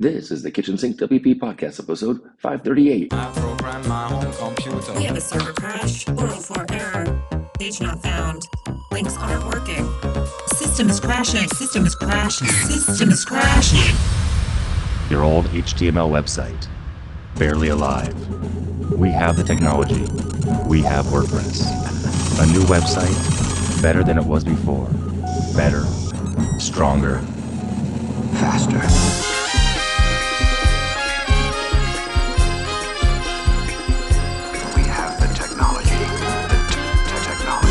This is the Kitchen Sink WP podcast, episode 538. I program my own computer. We have a server crash, 404 error, page not found, links aren't working. System is crashing, system is crashing, system is crashing. Your old HTML website, barely alive. We have the technology. We have WordPress. A new website, better than it was before. Better, stronger, faster. We have the technology. The technology.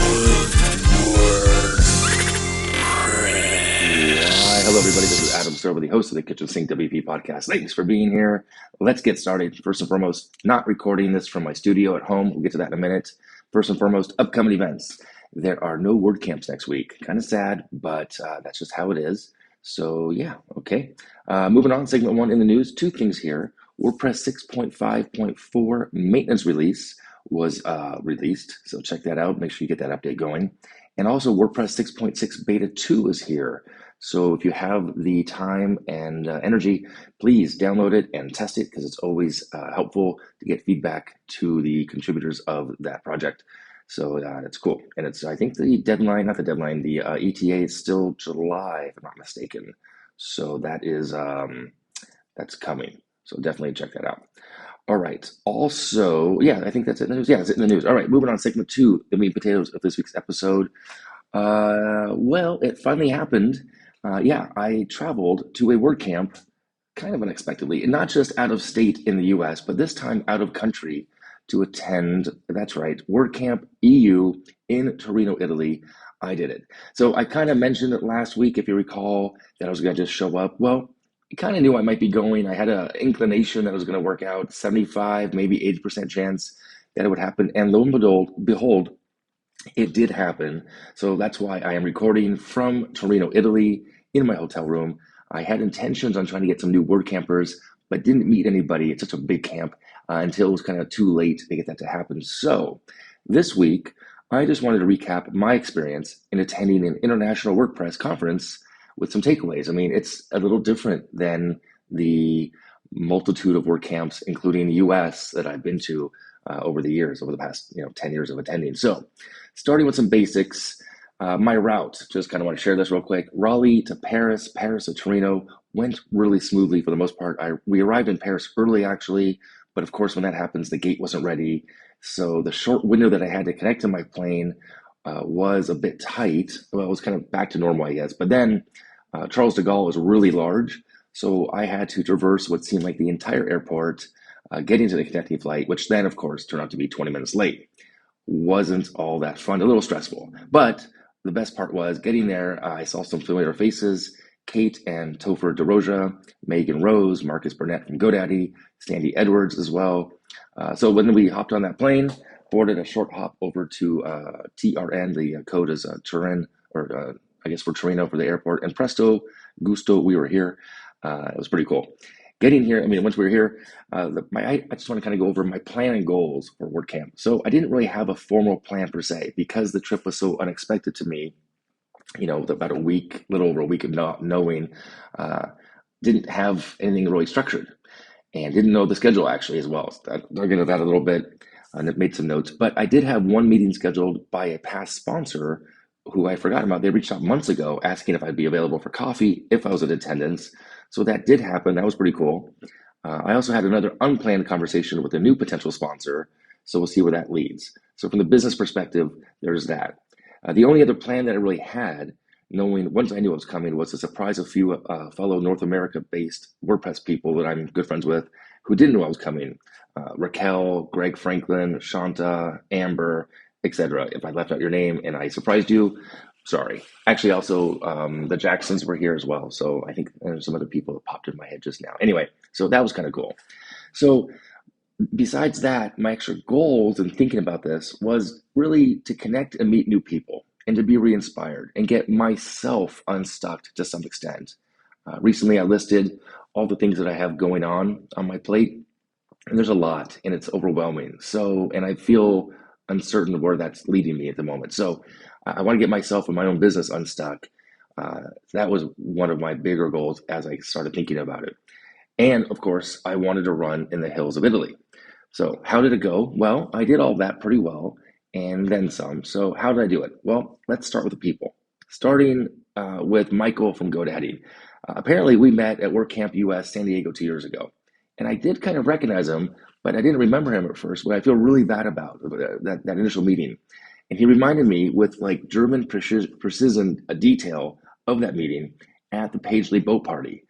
Hello, everybody. This is Adam Server, the host of the Kitchen Sink WP podcast. Thanks for being here. Let's get started. First and foremost, not recording this from my studio at home. We'll get to that in a minute. First and foremost, upcoming events. There are no WordCamps next week. Kind of sad, but that's just how it is. So yeah, okay. Moving on, segment one in the news. Two things here. WordPress 6.5.4 maintenance release was released. So check that out. Make sure you get that update going. And also WordPress 6.6 Beta 2 is here. So if you have the time and energy, please download it and test it because it's always helpful to get feedback to the contributors of that project. So it's cool. And it's, I think the deadline, not the deadline, the ETA is still July, if I'm not mistaken. So that is, that's coming. So definitely check that out. All right. Also, yeah, I think that's it in the news. Yeah, it's in the news. All right, moving on, segment two, the meat and potatoes of this week's episode. Well, it finally happened. I traveled to a WordCamp kind of unexpectedly, and not just out of state in the US, but this time out of country to attend, that's right, WordCamp EU in Torino, Italy. I did it. So I kind of mentioned it last week, if you recall, that I was going to just show up. Well, I kind of knew I might be going. I had an inclination that it was going to work out, 75, maybe 80% chance that it would happen. And lo and behold, it did happen. So that's why I am recording from Torino, Italy in my hotel room. I had intentions on trying to get some new WordCampers, but didn't meet anybody. It's such a big camp until it was kind of too late to get that to happen. So this week, I just wanted to recap my experience in attending an international WordPress conference with some takeaways. I mean, it's a little different than the multitude of WordCamps, including the US, that I've been to over the years, over the past 10 years of attending. So starting with some basics, my route, just kind of want to share this real quick. Raleigh to Paris, Paris to Torino, went really smoothly for the most part. We arrived in Paris early, actually, but of course, when that happens, the gate wasn't ready. So the short window that I had to connect to my plane was a bit tight. Well, it was kind of back to normal, I guess. But then Charles de Gaulle was really large, so I had to traverse what seemed like the entire airport, getting to the connecting flight, which then, of course, turned out to be 20 minutes late. Wasn't all that fun, a little stressful. But the best part was getting there, I saw some familiar faces, Kate and Topher DeRoja, Megan Rose, Marcus Burnett from GoDaddy, Sandy Edwards as well. So when we hopped on that plane, boarded a short hop over to TRN, the code is Turin, or I guess for Torino for the airport, and presto, gusto, we were here. It was pretty cool. Getting here, I mean, once we were here, I just want to kind of go over my plan and goals for WordCamp. So I didn't really have a formal plan per se because the trip was so unexpected to me. About a week, little over a week of not knowing, didn't have anything really structured and didn't know the schedule actually as well. So I'll get into that a little bit and made some notes. But I did have one meeting scheduled by a past sponsor who I forgot about. They reached out months ago asking if I'd be available for coffee if I was in attendance. So that did happen. That was pretty cool. I also had another unplanned conversation with a new potential sponsor. So we'll see where that leads. So from the business perspective, there's that. The only other plan that I really had, knowing once I knew it was coming, was to surprise a few fellow North America-based WordPress people that I'm good friends with who didn't know I was coming. Raquel, Greg Franklin, Shanta, Amber, etc. If I left out your name and I surprised you, sorry. Actually, also, the Jacksons were here as well. So I think there's some other people that popped in my head just now. Anyway, so that was kind of cool. So besides that, my extra goals in thinking about this was really to connect and meet new people and to be re-inspired and get myself unstuck to some extent. Recently, I listed all the things that I have going on my plate, and there's a lot, and it's overwhelming. So, and I feel uncertain where that's leading me at the moment. So I want to get myself and my own business unstuck. That was one of my bigger goals as I started thinking about it. And of course, I wanted to run in the hills of Italy. So how did it go? Well, I did all that pretty well and then some. So how did I do it? Well, let's start with the people. Starting with Michael from GoDaddy. Apparently, we met at WordCamp US San Diego 2 years ago. And I did kind of recognize him, but I didn't remember him at first, what I feel really bad about that initial meeting. And he reminded me with like German precision detail of that meeting at the Pagely boat party.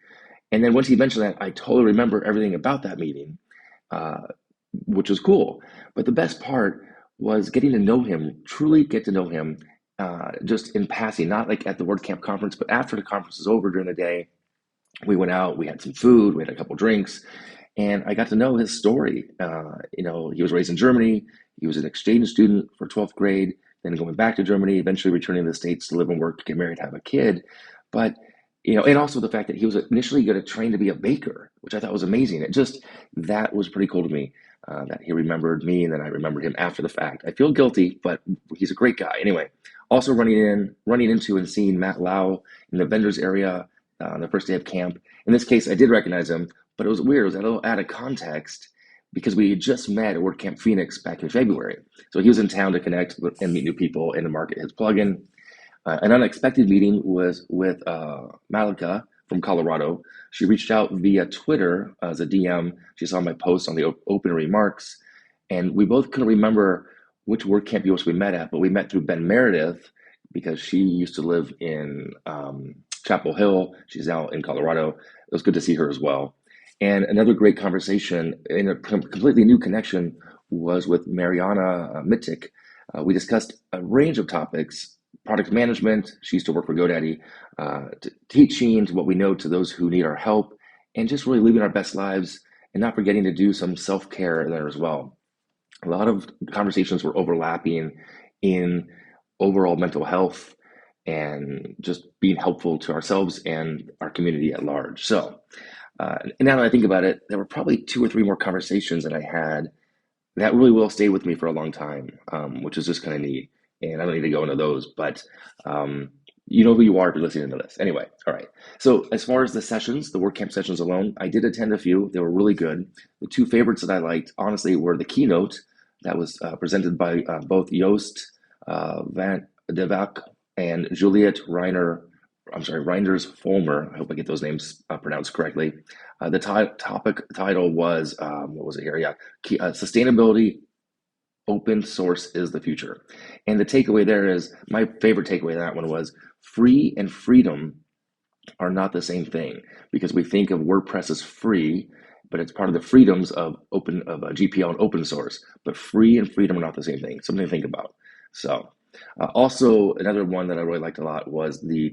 And then once he mentioned that, I totally remember everything about that meeting, which was cool. But the best part was getting to know him, truly get to know him, just in passing, not like at the WordCamp conference, but after the conference was over during the day, we went out, we had some food, we had a couple drinks, and I got to know his story. He was raised in Germany. He was an exchange student for 12th grade, then going back to Germany, eventually returning to the States to live and work, get married, have a kid. But and also the fact that he was initially going to train to be a baker, which I thought was amazing. That was pretty cool to me, that he remembered me and then I remembered him after the fact. I feel guilty, but he's a great guy. Anyway, also running into and seeing Matt Lau in the vendors area on the first day of camp. In this case, I did recognize him, but it was weird. It was a little out of context because we had just met at WordCamp Phoenix back in February. So he was in town to connect and meet new people and to market his plugin. An unexpected meeting was with Malika from Colorado. She reached out via Twitter as a DM. She saw my post on the open remarks, and we both couldn't remember which WordCamp US we met at, but we met through Ben Meredith because she used to live in Chapel Hill. She's now in Colorado. It was good to see her as well. And another great conversation in a completely new connection was with Mariana Mittick. We discussed a range of topics: product management. She used to work for GoDaddy, to teaching, to what we know to those who need our help, and just really living our best lives and not forgetting to do some self-care there as well. A lot of conversations were overlapping in overall mental health and just being helpful to ourselves and our community at large. So now that I think about it, there were probably 2 or 3 more conversations that I had that really will stay with me for a long time, which is just kind of neat. And I don't need to go into those, but you know who you are if you're listening to this. Anyway, all right. So as far as the sessions, the WordCamp sessions alone, I did attend a few. They were really good. The 2 favorites that I liked, honestly, were the keynote that was presented by both Joost van de Valk and Juliet Reinders Fulmer. I hope I get those names pronounced correctly. The topic title was, what was it here? Yeah, sustainability. Open source is the future. And the takeaway there is, my favorite takeaway in that one was, free and freedom are not the same thing, because we think of WordPress as free, but it's part of the freedoms of GPL and open source. But free and freedom are not the same thing. Something to think about. So also another one that I really liked a lot was the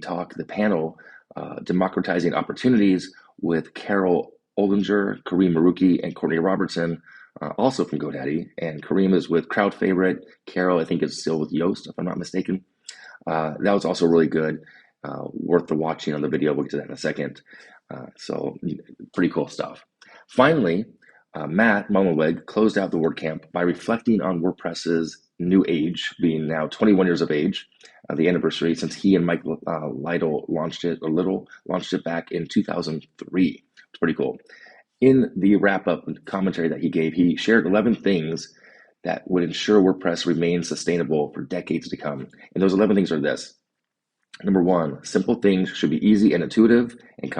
panel, Democratizing Opportunities, with Carol Oldinger, Kareem Maruki, and Courtney Robertson, also from GoDaddy. And Kareem is with Crowd Favorite. Carol, I think, is still with Yoast, if I'm not mistaken. That was also really good, worth the watching on the video. We'll get to that in a second. So pretty cool stuff. Finally, Matt Mullenweg closed out the WordCamp by reflecting on WordPress's new age, being now 21 years of age, the anniversary since he and Mike Lytle launched it back in 2003. It's pretty cool. In the wrap-up commentary that he gave, he shared 11 things that would ensure WordPress remains sustainable for decades to come. And those 11 things are this. Number 1, simple things should be easy and intuitive, and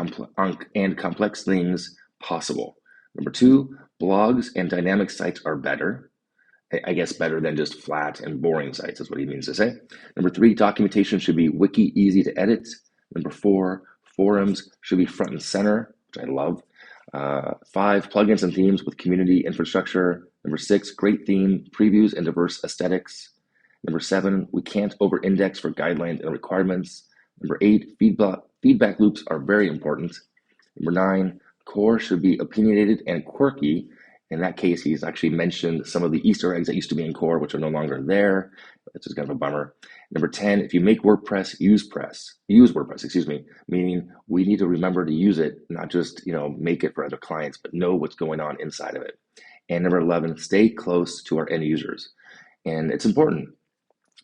complex things possible. Number 2, blogs and dynamic sites are better. I guess better than just flat and boring sites is what he means to say. Number 3, documentation should be wiki easy to edit. Number 4, forums should be front and center, which I love. 5, plugins and themes with community infrastructure. Number 6, great theme, previews, and diverse aesthetics. Number 7, we can't over-index for guidelines and requirements. Number 8, feedback loops are very important. Number 9, core should be opinionated and quirky. In that case, he's actually mentioned some of the Easter eggs that used to be in core, which are no longer there. It's just kind of a bummer. Number 10, if you make WordPress, use WordPress, meaning we need to remember to use it, not just, make it for other clients, but know what's going on inside of it. And number 11, stay close to our end users. And it's important.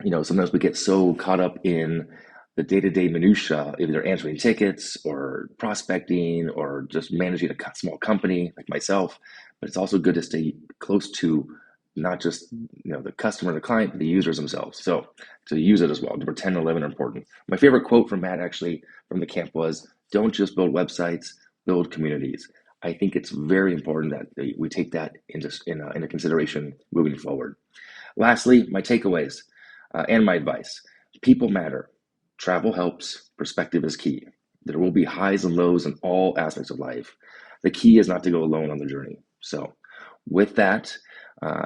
Sometimes we get so caught up in the day-to-day minutia, if they're answering tickets or prospecting or just managing a small company like myself. But it's also good to stay close to not just the customer, the client, but the users themselves. So to use it as well. Number 10 and 11 are important. My favorite quote from Matt actually from the camp was, "Don't just build websites, build communities." I think it's very important that we take that into consideration moving forward. Lastly, my takeaways and my advice. People matter. Travel helps. Perspective is key. There will be highs and lows in all aspects of life. The key is not to go alone on the journey. So with that,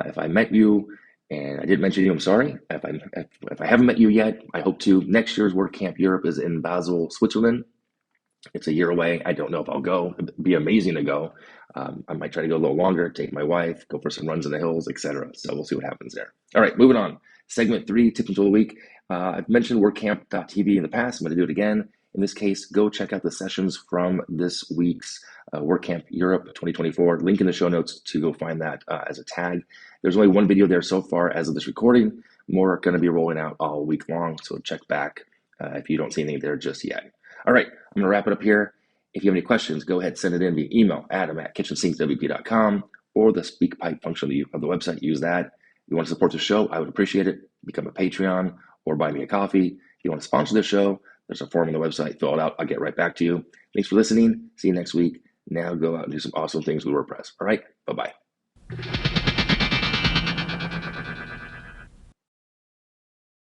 if I met you and I didn't mention you, I'm sorry. If I haven't met you yet, I hope to. Next year's WordCamp Europe is in Basel, Switzerland. It's a year away. I don't know if I'll go. It'd be amazing to go. I might try to go a little longer, take my wife, go for some runs in the hills, etc. So we'll see what happens there. All right, moving on. Segment 3, Tip and Tool of the Week. I've mentioned WordCamp.tv in the past. I'm going to do it again. In this case, go check out the sessions from this week's WordCamp Europe 2024. Link in the show notes to go find that as a tag. There's only one video there so far as of this recording. More are going to be rolling out all week long, so check back if you don't see anything there just yet. All right, I'm going to wrap it up here. If you have any questions, go ahead, send it in via email, adam@KitchensinkWP.com, or the SpeakPipe function of the website. Use that. If you want to support the show, I would appreciate it. Become a Patreon or buy me a coffee. If you want to sponsor the show, there's a form on the website. Fill it out. I'll get right back to you. Thanks for listening. See you next week. Now go out and do some awesome things with WordPress. All right, bye-bye.